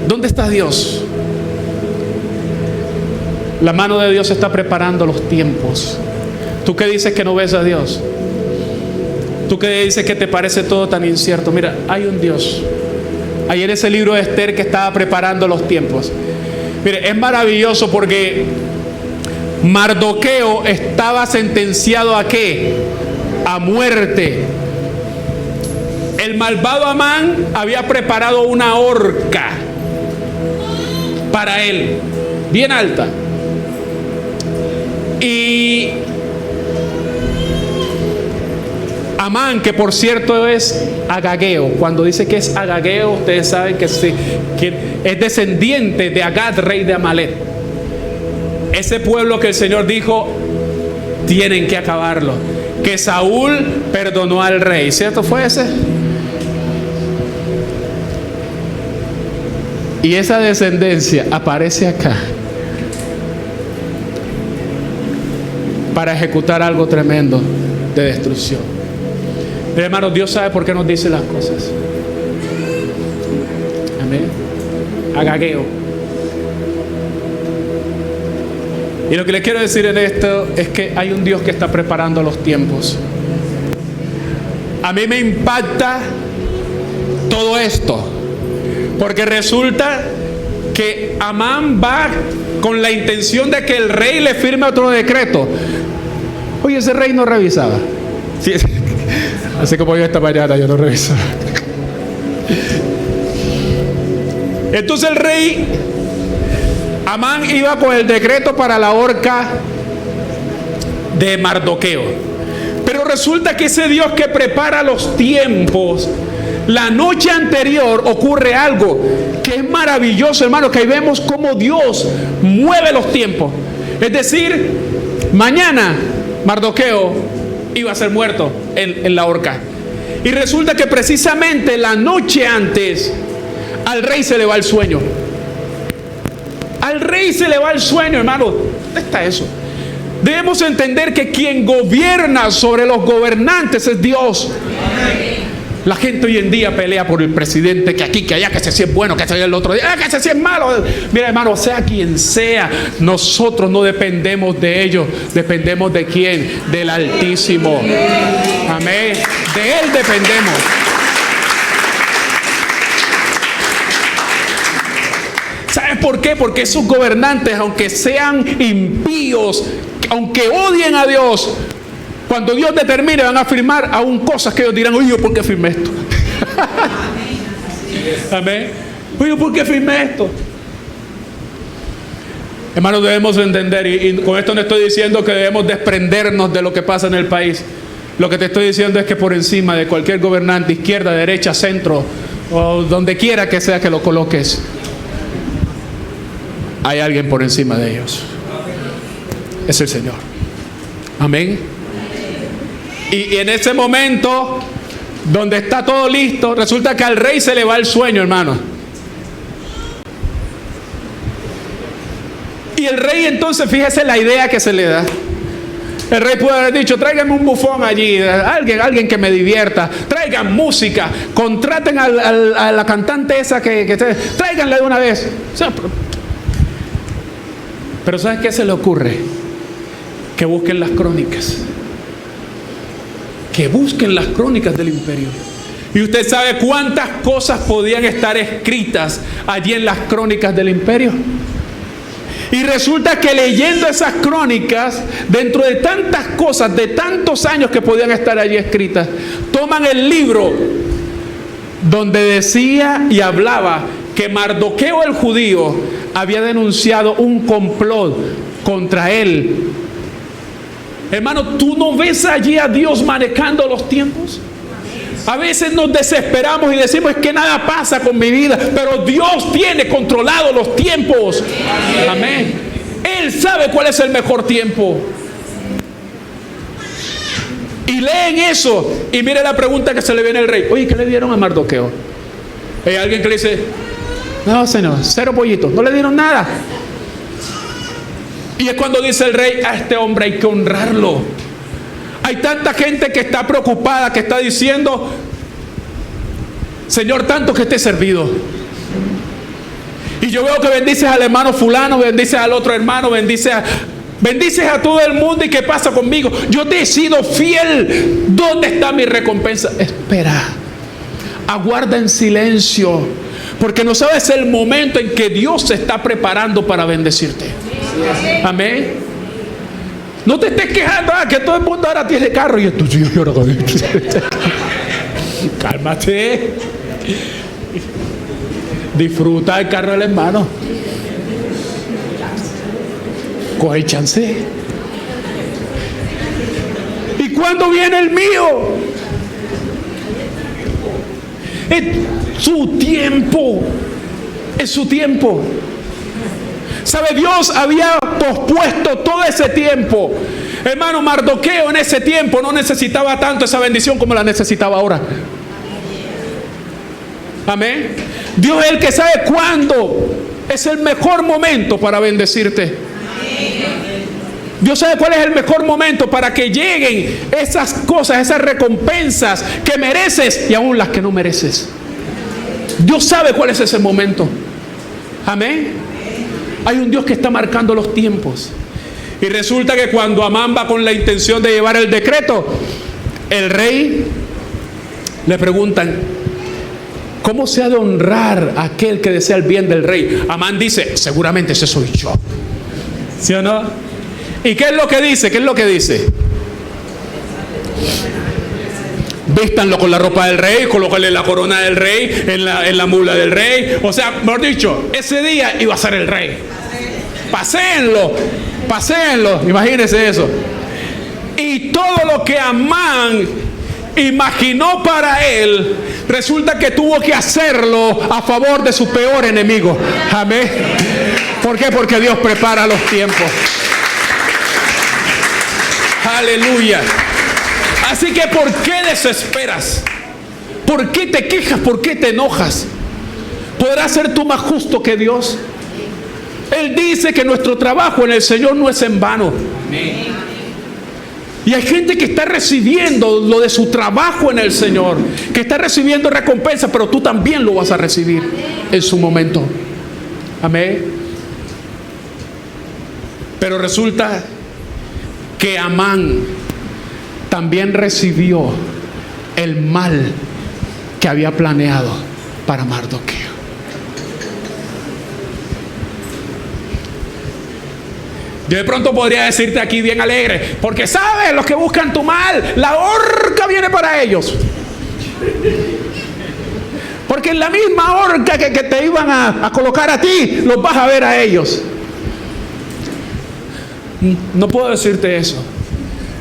¿dónde está Dios? La mano de Dios está preparando los tiempos. ¿Tú qué dices que no ves a Dios? ¿Tú qué dices que te parece todo tan incierto? Mira, hay un Dios. Ahí en ese libro de Esther que estaba preparando los tiempos. Mire, es maravilloso porque Mardoqueo estaba sentenciado ¿a qué? A muerte. El malvado Amán había preparado una horca para él, bien alta. Y Amán, que por cierto es agageo. Cuando dice que es agageo, ustedes saben que es descendiente de Agag, rey de Amalek. Ese pueblo que el Señor dijo, tienen que acabarlo. Que Saúl perdonó al rey, ¿cierto? ¿Fue ese? Y esa descendencia aparece acá para ejecutar algo tremendo de destrucción. Pero hermanos, Dios sabe por qué nos dice las cosas. Amén. Agageo. Y lo que les quiero decir en esto es que hay un Dios que está preparando los tiempos. A mí me impacta todo esto, porque resulta que Amán va con la intención de que el rey le firme otro decreto. Oye, ese rey no revisaba. Sí, así como yo esta mañana, yo no revisaba. Entonces el rey Amán iba con el decreto para la horca de Mardoqueo. Pero resulta que ese Dios que prepara los tiempos, la noche anterior ocurre algo que es maravilloso, hermano, que ahí vemos cómo Dios mueve los tiempos. Es decir, mañana Mardoqueo iba a ser muerto en la horca. Y resulta que precisamente la noche antes al rey se le va el sueño. Al rey se le va el sueño, hermano. ¿Dónde está eso? Debemos entender que quien gobierna sobre los gobernantes es Dios. La gente hoy en día pelea por el presidente, que aquí, que allá, que ese sí es bueno, que ese el otro día, que ese sí es malo. Mira, hermano, sea quien sea, nosotros no dependemos de ellos, dependemos de quién, del Altísimo. Amén. De Él dependemos. ¿Sabes por qué? Porque esos gobernantes, aunque sean impíos, aunque odien a Dios, cuando Dios determine, van a firmar aún cosas que ellos dirán, oye, ¿por qué firmé esto? Amén. Oye, ¿por qué firmé esto? Hermanos, debemos entender, y con esto no estoy diciendo que debemos desprendernos de lo que pasa en el país. Lo que te estoy diciendo es que por encima de cualquier gobernante, izquierda, derecha, centro, o donde quiera que sea que lo coloques, hay alguien por encima de ellos. Es el Señor. Amén. Y en ese momento donde está todo listo, resulta que al rey se le va el sueño, hermano. Y el rey entonces, fíjese la idea que se le da. El rey puede haber dicho, tráiganme un bufón allí, alguien que me divierta, traigan música, contraten a la cantante esa que tráiganla de una vez. O sea, pero ¿sabes qué se le ocurre? Que busquen las crónicas. Que busquen las crónicas del imperio. Y usted sabe cuántas cosas podían estar escritas allí en las crónicas del imperio. Y resulta que leyendo esas crónicas, dentro de tantas cosas, de tantos años que podían estar allí escritas, toman el libro donde decía y hablaba que Mardoqueo el judío había denunciado un complot contra él. Hermano, ¿tú no ves allí a Dios manejando los tiempos? A veces nos desesperamos y decimos es que nada pasa con mi vida, pero Dios tiene controlado los tiempos. Amén. Él sabe cuál es el mejor tiempo. Y leen eso y mire la pregunta que se le viene al rey. Oye, ¿qué le dieron a Mardoqueo? Hay alguien que le dice, no señor, 0 pollitos, no le dieron nada. Y es cuando dice el rey, a este hombre hay que honrarlo. Hay tanta gente que está preocupada, que está diciendo, Señor, tanto que esté servido. Y yo veo que bendices al hermano fulano, bendices al otro hermano, bendices a todo el mundo. ¿Y qué pasa conmigo? Yo te he sido fiel. ¿Dónde está mi recompensa? Espera, aguarda en silencio, porque no sabes el momento en que Dios se está preparando para bendecirte. Amén. No te estés quejando, que todo el mundo ahora tiene carro y esto sí, ahora cálmate. Disfruta el carro del hermano. Coge chance. ¿Y cuándo viene el mío? Es su tiempo. Es su tiempo. ¿Sabe? Dios había pospuesto todo ese tiempo. Hermano, Mardoqueo en ese tiempo no necesitaba tanto esa bendición como la necesitaba ahora. Amén. Dios es el que sabe cuándo es el mejor momento para bendecirte. Dios sabe cuál es el mejor momento para que lleguen esas cosas, esas recompensas que mereces y aún las que no mereces. Dios sabe cuál es ese momento. Amén. Hay un Dios que está marcando los tiempos. Y resulta que cuando Amán va con la intención de llevar el decreto, el rey le preguntan, ¿cómo se ha de honrar a aquel que desea el bien del rey? Amán dice, seguramente ese soy yo. ¿Sí o no? ¿Y qué es lo que dice? ¿Qué es lo que dice? Vístanlo con la ropa del rey, colócale la corona del rey en la mula del rey. O sea, mejor dicho, ese día iba a ser el rey. Paséenlo, imagínense eso. Y todo lo que Amán imaginó para él, resulta que tuvo que hacerlo a favor de su peor enemigo. Amén. ¿Por qué? Porque Dios prepara los tiempos. Aleluya. Así que ¿por qué desesperas? ¿Por qué te quejas? ¿Por qué te enojas? ¿Podrás ser tú más justo que Dios? Él dice que nuestro trabajo en el Señor no es en vano. Amén. Y hay gente que está recibiendo lo de su trabajo en el Señor, que está recibiendo recompensa, pero tú también lo vas a recibir en su momento. Amén. Pero resulta que Amán también recibió el mal que había planeado para Mardoqueo. Yo de pronto podría decirte aquí bien alegre, porque sabes, los que buscan tu mal, la horca viene para ellos. Porque en la misma horca que te iban a colocar a ti, los vas a ver a ellos. No puedo decirte eso,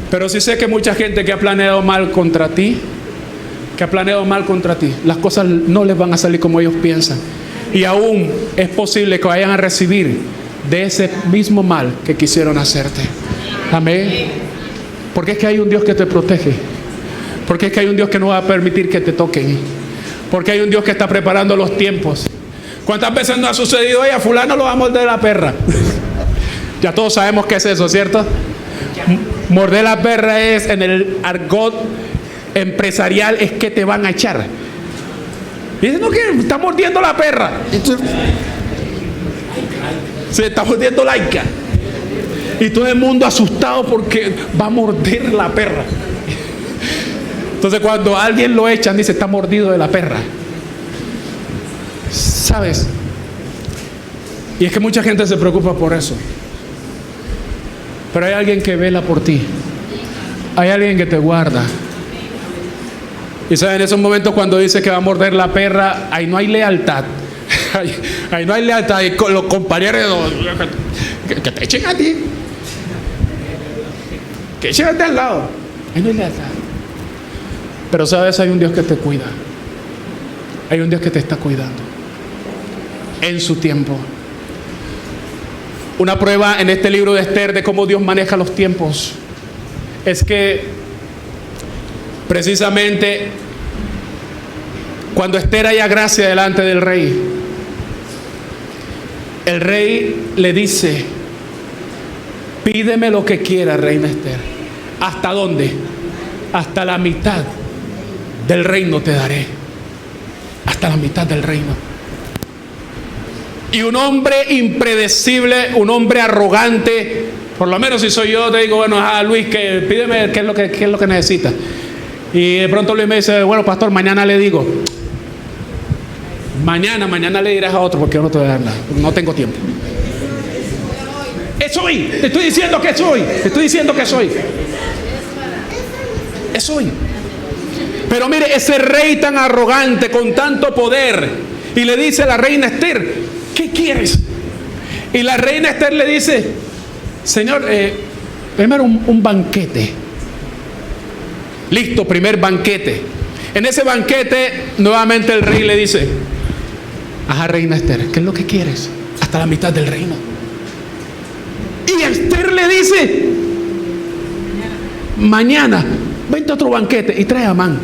pero sí sé que mucha gente que ha planeado mal contra ti, las cosas no les van a salir como ellos piensan. Y aún es posible que vayan a recibir de ese mismo mal que quisieron hacerte. Amén. Porque es que hay un Dios que te protege. Porque es que hay un Dios que no va a permitir que te toquen. Porque hay un Dios que está preparando los tiempos. ¿Cuántas veces no ha sucedido? A fulano lo va a morder la perra. Ya todos sabemos qué es eso, ¿cierto? Morder la perra es, en el argot empresarial, es que te van a echar. Y dicen, no, que está mordiendo la perra. Se está mordiendo laica. Y todo el mundo asustado porque va a morder la perra. Entonces cuando a alguien lo echan, dice, está mordido de la perra. ¿Sabes? Y es que mucha gente se preocupa por eso. Pero hay alguien que vela por ti. Hay alguien que te guarda. Y saben, en esos momentos cuando dice que va a morder la perra, ahí no hay lealtad. Ahí no hay lealtad. Ahí con los compañeros que te echen a ti. Que echen a ti al lado. Ahí no hay lealtad. Pero sabes, hay un Dios que te cuida. Hay un Dios que te está cuidando. En su tiempo. Una prueba en este libro de Esther de cómo Dios maneja los tiempos es que precisamente cuando Esther haya gracia delante del rey, el rey le dice: pídeme lo que quiera, reina Esther. ¿Hasta dónde? Hasta la mitad del reino te daré. Hasta la mitad del reino. Y un hombre impredecible, un hombre arrogante, por lo menos si soy yo, te digo, bueno, Luis, que pídeme qué es lo que necesita. Y de pronto Luis me dice: bueno, pastor, mañana le digo. Mañana le dirás a otro, porque yo no te voy a dar nada, no tengo tiempo. Es hoy, te estoy diciendo que es hoy, es hoy. Pero mire, ese rey tan arrogante, con tanto poder, y le dice a la reina Esther: ¿qué quieres? Y la reina Esther le dice: Señor, primero un banquete. Listo, primer banquete. En ese banquete, nuevamente el rey le dice: ajá, reina Esther, ¿qué es lo que quieres? Hasta la mitad del reino. Y Esther le dice: mañana, vente a otro banquete y trae a Amán.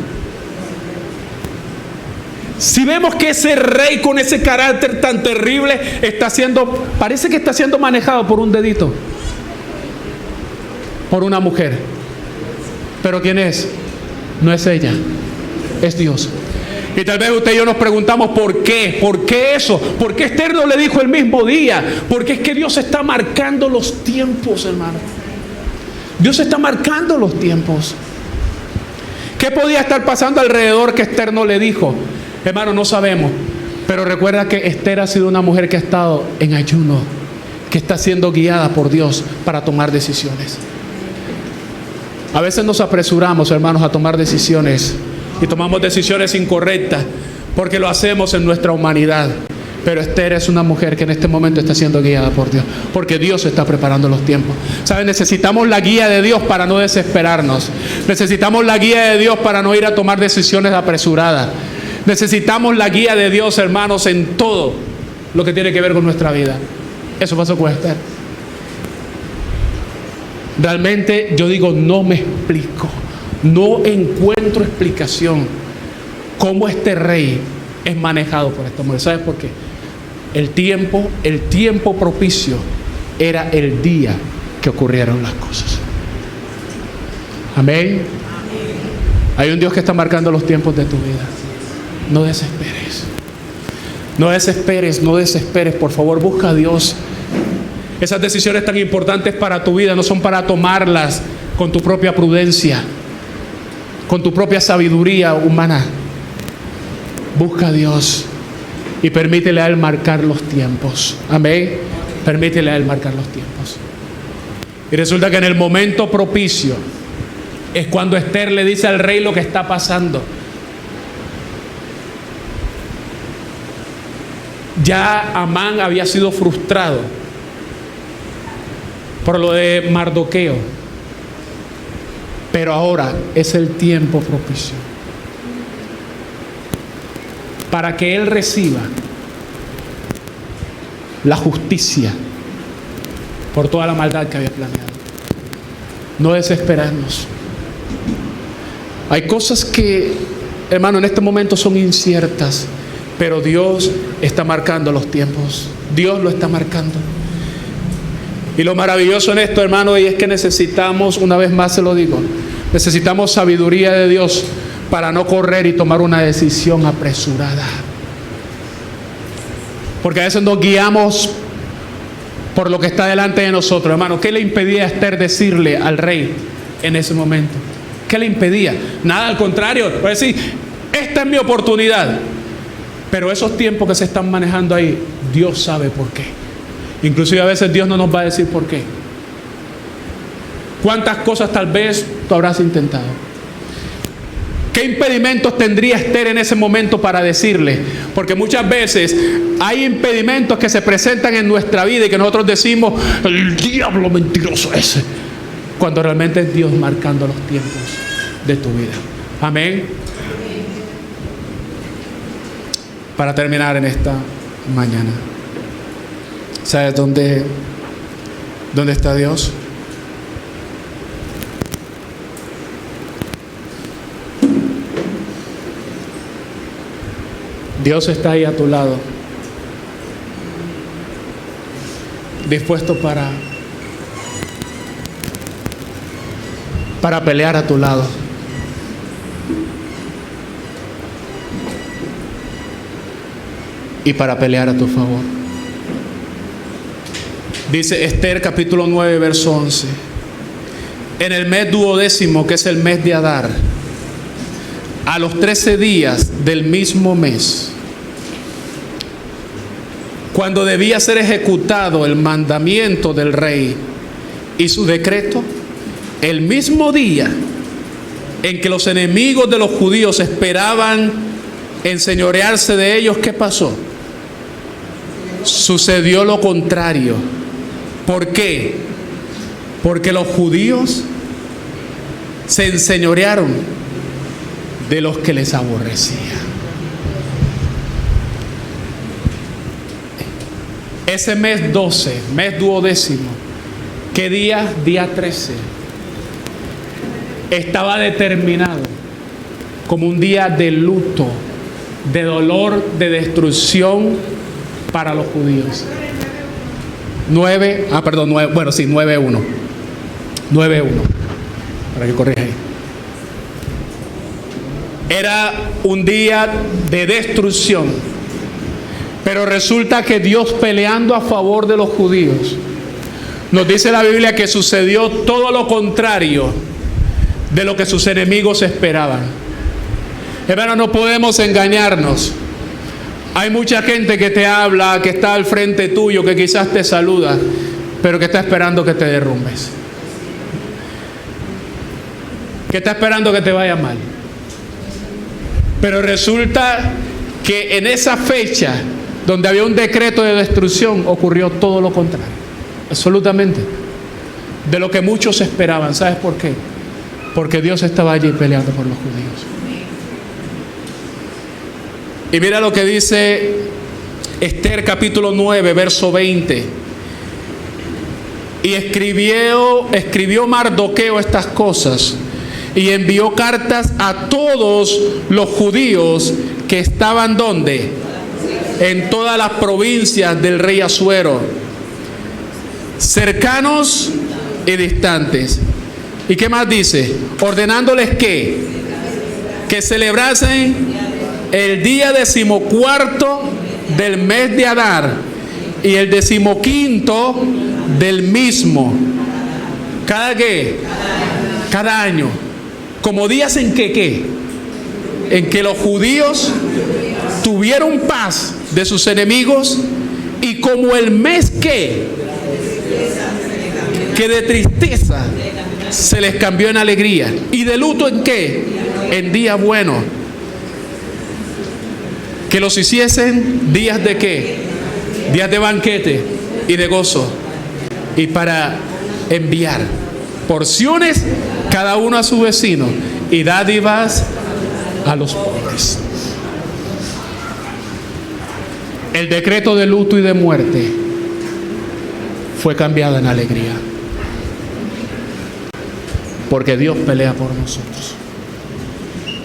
Si vemos que ese rey con ese carácter tan terrible parece que está siendo manejado por un dedito, por una mujer. Pero ¿quién es? No es ella, es Dios. Y tal vez usted y yo nos preguntamos ¿por qué? ¿Por qué eso? ¿Por qué Esther no le dijo el mismo día? Porque es que Dios está marcando los tiempos, hermano. Dios está marcando los tiempos. ¿Qué podía estar pasando alrededor que Esther no le dijo? Hermano, no sabemos. Pero recuerda que Esther ha sido una mujer que ha estado en ayuno, que está siendo guiada por Dios para tomar decisiones. A veces nos apresuramos, hermanos, a tomar decisiones y tomamos decisiones incorrectas porque lo hacemos en nuestra humanidad. Pero Esther es una mujer que en este momento está siendo guiada por Dios, porque Dios está preparando los tiempos. ¿Saben? Necesitamos la guía de Dios para no desesperarnos. Necesitamos la guía de Dios para no ir a tomar decisiones apresuradas. Necesitamos la guía de Dios, hermanos, en todo lo que tiene que ver con nuestra vida. Eso pasó con Esther. Realmente yo digo, no me explico, no encuentro explicación cómo este rey es manejado por esta mujer. ¿Sabes por qué? El tiempo propicio era el día que ocurrieron las cosas. Amén. Hay un Dios que está marcando los tiempos de tu vida. No desesperes. No desesperes, no desesperes. Por favor, busca a Dios. Esas decisiones tan importantes para tu vida no son para tomarlas con tu propia prudencia, con tu propia sabiduría humana. Busca a Dios y permítele a Él marcar los tiempos. Amén. Permítele a Él marcar los tiempos. Y resulta que en el momento propicio es cuando Esther le dice al rey lo que está pasando. Ya Amán había sido frustrado por lo de Mardoqueo, pero ahora es el tiempo propicio para que él reciba la justicia por toda la maldad que había planeado. No desesperarnos. Hay cosas que, hermano, en este momento son inciertas, pero Dios está marcando los tiempos. Dios lo está marcando. Y lo maravilloso en esto, hermano, y es que necesitamos, una vez más se lo digo, necesitamos sabiduría de Dios para no correr y tomar una decisión apresurada. Porque a veces nos guiamos por lo que está delante de nosotros, hermano. ¿Qué le impedía a Esther decirle al rey en ese momento? ¿Qué le impedía? Nada, al contrario, puede decir, esta es mi oportunidad. Pero esos tiempos que se están manejando ahí, Dios sabe por qué. Inclusive a veces Dios no nos va a decir por qué. ¿Cuántas cosas tal vez tú habrás intentado? ¿Qué impedimentos tendría Esther en ese momento para decirle? Porque muchas veces hay impedimentos que se presentan en nuestra vida y que nosotros decimos, el diablo mentiroso ese, cuando realmente es Dios marcando los tiempos de tu vida. Amén. Para terminar en esta mañana, ¿sabes dónde está Dios? Dios está ahí a tu lado, dispuesto para pelear a tu lado. Y para pelear a tu favor. Dice Esther capítulo 9 verso 11: en el mes 12º, que es el mes de Adar, a los 13 días del mismo mes, cuando debía ser ejecutado el mandamiento del rey y su decreto, el mismo día en que los enemigos de los judíos esperaban enseñorearse de ellos, ¿qué pasó? Sucedió lo contrario. ¿Por qué? Porque los judíos se enseñorearon de los que les aborrecían. Ese mes 12, mes 12º, ¿qué día? Día 13. Estaba determinado como un día de luto, de dolor, de destrucción para los judíos. 9:1. 9:1. Para que corrija ahí. Era un día de destrucción. Pero resulta que Dios, peleando a favor de los judíos, nos dice la Biblia que sucedió todo lo contrario de lo que sus enemigos esperaban. Hermanos, no podemos engañarnos. Hay mucha gente que te habla, que está al frente tuyo, que quizás te saluda, pero que está esperando que te derrumbes, que está esperando que te vaya mal. Pero resulta que en esa fecha, donde había un decreto de destrucción, ocurrió todo lo contrario, absolutamente, de lo que muchos esperaban. ¿Sabes por qué? Porque Dios estaba allí peleando por los judíos. Y mira lo que dice Esther capítulo 9, verso 20. Y escribió Mardoqueo estas cosas, y envió cartas a todos los judíos que estaban ¿dónde? En todas las provincias del rey Asuero, cercanos y distantes. ¿Y qué más dice? Ordenándoles que celebrasen el día 14 del mes de Adar y el 15 del mismo. Cada año. Como días en que en que los judíos tuvieron paz de sus enemigos, y como el mes que de tristeza se les cambió en alegría, y de luto en día bueno, que los hiciesen días de días de banquete y de gozo, y para enviar porciones cada uno a su vecino y dádivas a los pobres. El decreto de luto y de muerte fue cambiado en alegría, porque Dios pelea por nosotros.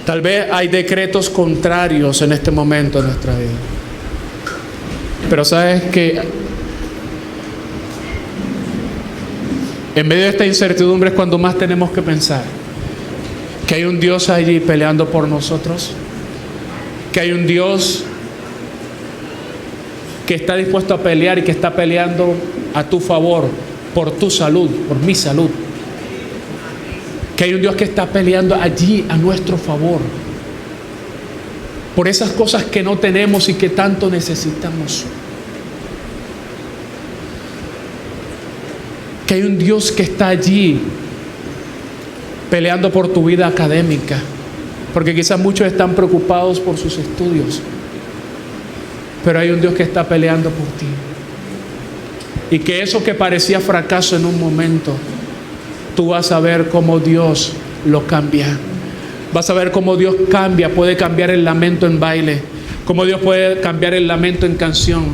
Tal vez hay decretos contrarios en este momento de nuestra vida, pero sabes que en medio de esta incertidumbre es cuando más tenemos que pensar que hay un Dios allí peleando por nosotros, que hay un Dios que está dispuesto a pelear y que está peleando a tu favor, por tu salud, por mi salud. Que hay un Dios que está peleando allí a nuestro favor, por esas cosas que no tenemos y que tanto necesitamos. Que hay un Dios que está allí peleando por tu vida académica, Porque quizás muchos están preocupados por sus estudios, pero hay un Dios que está peleando por ti. Y que eso que parecía fracaso en un momento, tú vas a ver cómo Dios lo cambia. Vas a ver cómo Dios cambia, puede cambiar el lamento en baile, cómo Dios puede cambiar el lamento en canción,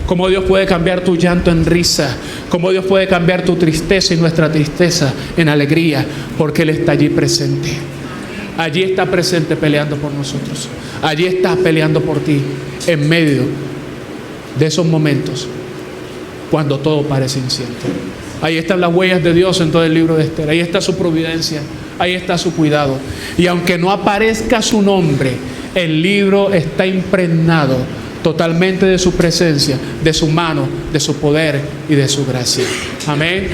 cómo Dios puede cambiar tu llanto en risa, cómo Dios puede cambiar tu tristeza y nuestra tristeza en alegría, porque Él está allí presente. Allí está presente peleando por nosotros. Allí está peleando por ti en medio de esos momentos cuando todo parece incierto. Ahí están las huellas de Dios en todo el libro de Esther. Ahí está su providencia, ahí está su cuidado. Y aunque no aparezca su nombre, el libro está impregnado totalmente de su presencia, de su mano, de su poder y de su gracia. Amén.